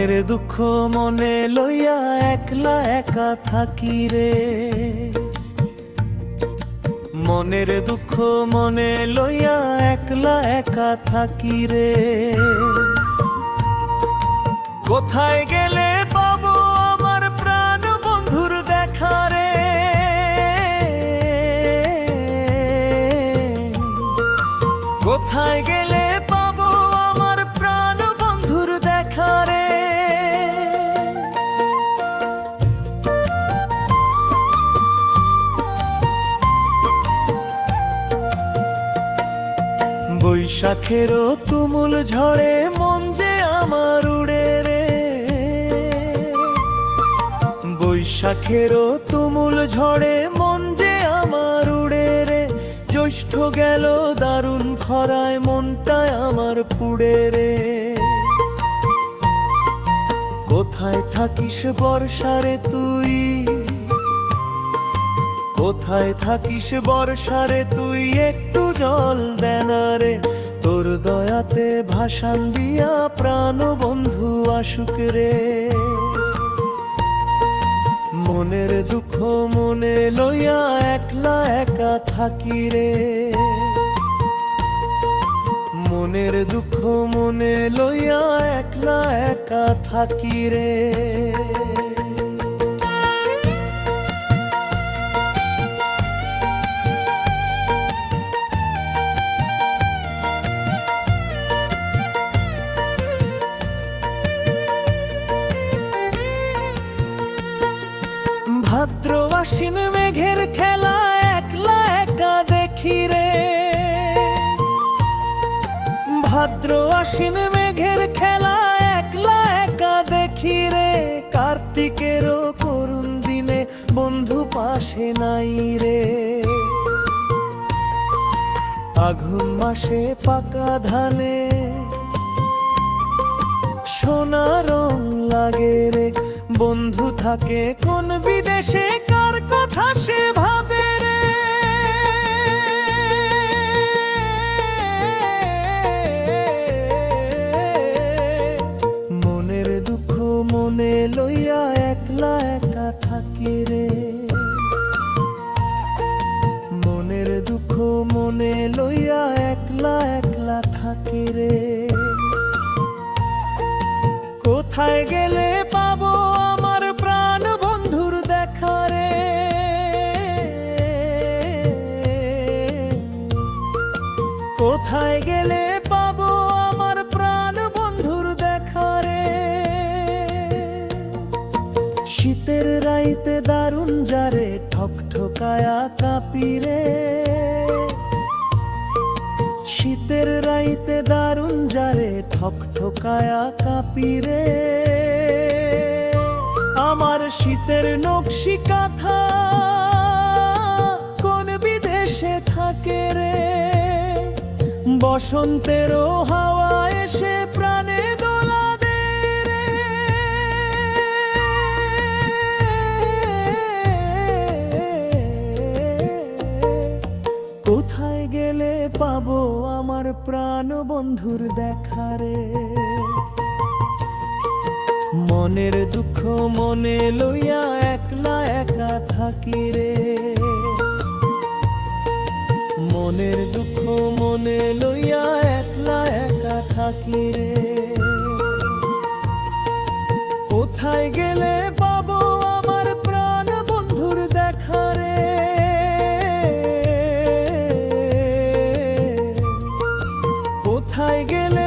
মনের দুঃখ মনে লইয়া একলা একা থাকি রে, মনের দুঃখ মনে লইয়া একলা একা থাকি রে। কোথায় গেলে পাবো আমার প্রাণ বন্ধুর দেখা রে, কোথায় গেলে পাবো আমার প্রাণ বন্ধুর দেখা রে। বৈশাখেরও তুমুল ঝড়ে মন যে আমার উড়ে রে, বৈশাখেরও তুমুল ঝড়ে মন যে আমার উড়ে রে। জ্যৈষ্ঠ গেল দারুণ খরায় মনটায় আমার পুড়ে রে। কোথায় থাকিস বর্ষারে তুই, কোথায় থাকিস বর্ষারে তুই, একটু জল দেনা রে। তোর দয়াতে ভাসান দিয়া প্রাণ বন্ধু আসুক রে। মনের দুঃখ মনে লইয়া একলা একা থাকি রে, মনের দুঃখ মনে লইয়া একলা একা থাকি রে। ভাদ্র আশ্বিন মেঘের খেলা একলা একা দেখি রে, ভাদ্র আশ্বিন মেঘের খেলা একলা একা দেখি রে। কার্তিকেরও করুণ দিনে বন্ধু পাশে নাই রে। আঘুন মাসে পাকা ধানে সোনা রং লাগে রে। বন্ধু থাকে কোন বিদেশে, কার কথা সে ভাবে রে। মনের দুঃখ মনে লইয়া একলা একা থাকি রে, মনের দুঃখ মনে লইয়া একলা একলা থাকি রে। কোথায় গেলে পাবো আমার প্রাণ বন্ধুর দেখা রে, কোথায় গেলে পাবো আমার প্রাণ বন্ধুর দেখা রে। শীতের রাইতে দারুণ যারে ঠকঠকায়া কাঁপি রে, শীতের রাইতে দারুণ যারে ঠকঠকায়া কাঁপি রে। আমার শীতের নকশি কাঁথা কোন বিদেশে থাকে রে। বসন্তেরও হাওয়া এসে প্রাণে দোলা দে রে। কোথায় গেলে পাবো আমার প্রাণ বন্ধুর দেখা রে। মনের দুঃখ মনে লইয়া একলা একা থাকি রে, মনের দুঃখ মনে লইয়া একলা একা থাকি রে। কোথায় গেলে পাবো আমার প্রাণ বন্ধুর দেখা রে, কোথায় গেলে